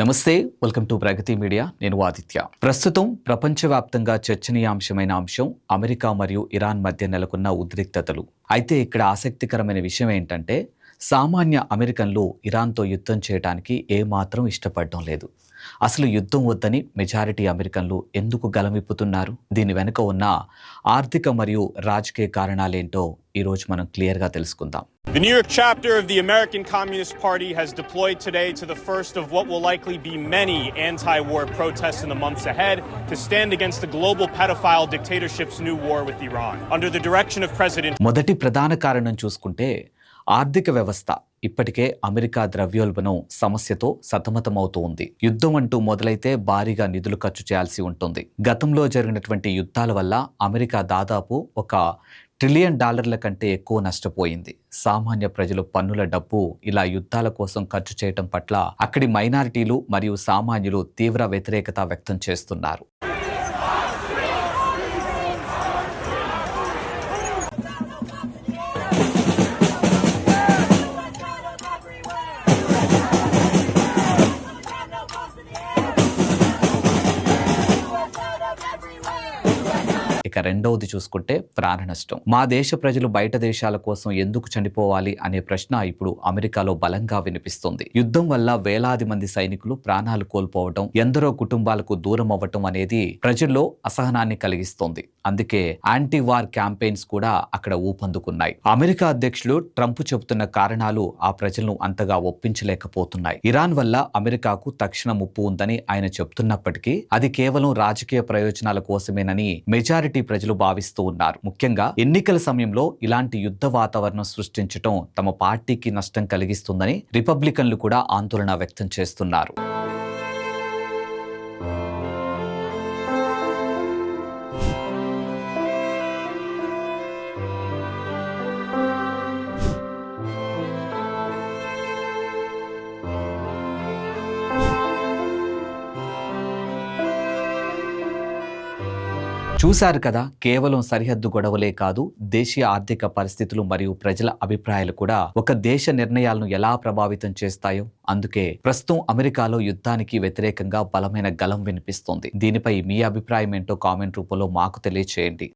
నమస్తే, welcome to Pragathi media. నేను ఆదిత్య. ప్రస్తుతం ప్రపంచవ్యాప్తంగా చర్చనీయాంశమైన అంశం అమెరికా మరియు ఇరాన్ మధ్య నెలకొన్న ఉద్రిక్తతలు. అయితే ఇక్కడ ఆసక్తికరమైన విషయం ఏంటంటే సామాన్య అమెరికన్లు ఇరాన్తో యుద్ధం చేయడానికి ఏమాత్రం ఇష్టపడడం లేదు. అసలు యుద్ధం వద్దని మెజారిటీ అమెరికన్లు ఎందుకు గలమిప్పుతున్నారు? దీని వెనుక ఉన్న ఆర్థిక మరియు రాజకీయ కారణాలేంటో ఈరోజు మనం క్లియర్గా తెలుసుకుందాం. The New York chapter of the American Communist Party has deployed today to the first of what will likely be many anti-war protests in the months ahead to stand against the global pedophile dictatorship's new war with Iran. Under the direction of President మొదటి ప్రధాన కారణం చూసుకుంటే ఆర్థిక వ్యవస్థ ఇప్పటికే America ద్రవ్యోల్బణం సమస్యతో సతమతమవుతూ ఉంది. యుద్ధం అంటూ మొదలైతే భారీగా నిధులు ఖర్చు చేయాల్సి ఉంటుంది. గతంలో జరిగినటువంటి యుద్ధాల వల్ల అమెరికా దాదాపు $1 ట్రిలియన్ కంటే ఎక్కువ నష్టపోయింది. సామాన్య ప్రజలు పన్నుల డబ్బు ఇలా యుద్ధాల కోసం ఖర్చు చేయటం పట్ల అక్కడి మైనారిటీలు మరియు సామాన్యులు తీవ్ర వ్యతిరేకత వ్యక్తం చేస్తున్నారు. ఇక రెండవది చూసుకుంటే ప్రాణ నష్టం. మా దేశ ప్రజలు బయట దేశాల కోసం ఎందుకు చనిపోవాలి అనే ప్రశ్న ఇప్పుడు అమెరికాలో బలంగా వినిపిస్తుంది. యుద్ధం వల్ల వేలాది మంది సైనికులు ప్రాణాలు కోల్పోవడం, ఎందరో కుటుంబాలకు దూరం అవ్వటం అనేది ప్రజల్లో అసహనాన్ని కలిగిస్తోంది. అందుకే యాంటీ వార్ క్యాంపెయిన్స్ కూడా అక్కడ ఊపందుకున్నాయి. అమెరికా అధ్యక్షులు ట్రంప్ చెబుతున్న కారణాలు ఆ ప్రజలను అంతగా ఒప్పించలేకపోతున్నాయి. ఇరాన్ వల్ల అమెరికాకు తక్షణ ముప్పు ఉందని ఆయన చెప్తున్నప్పటికీ అది కేవలం రాజకీయ ప్రయోజనాల కోసమేనని మెజారిటీ ప్రజలు భావిస్తూ ఉన్నారు. ముఖ్యంగా ఎన్నికల సమయంలో ఇలాంటి యుద్ధ వాతావరణం సృష్టించడం తమ పార్టీకి నష్టం కలిగిస్తుందని రిపబ్లికన్లు కూడా ఆందోళన వ్యక్తం చేస్తున్నారు. చూశారు కదా, కేవలం సరిహద్దు గొడవలే కాదు, దేశీయ ఆర్థిక పరిస్థితులు మరియు ప్రజల అభిప్రాయాలు కూడా ఒక దేశ నిర్ణయాలను ఎలా ప్రభావితం చేస్తాయో. అందుకే ప్రస్తుతం అమెరికాలో యుద్ధానికి వ్యతిరేకంగా బలమైన గళం వినిపిస్తోంది. దీనిపై మీ అభిప్రాయం ఏంటో కామెంట్ రూపంలో మాకు తెలియచేయండి.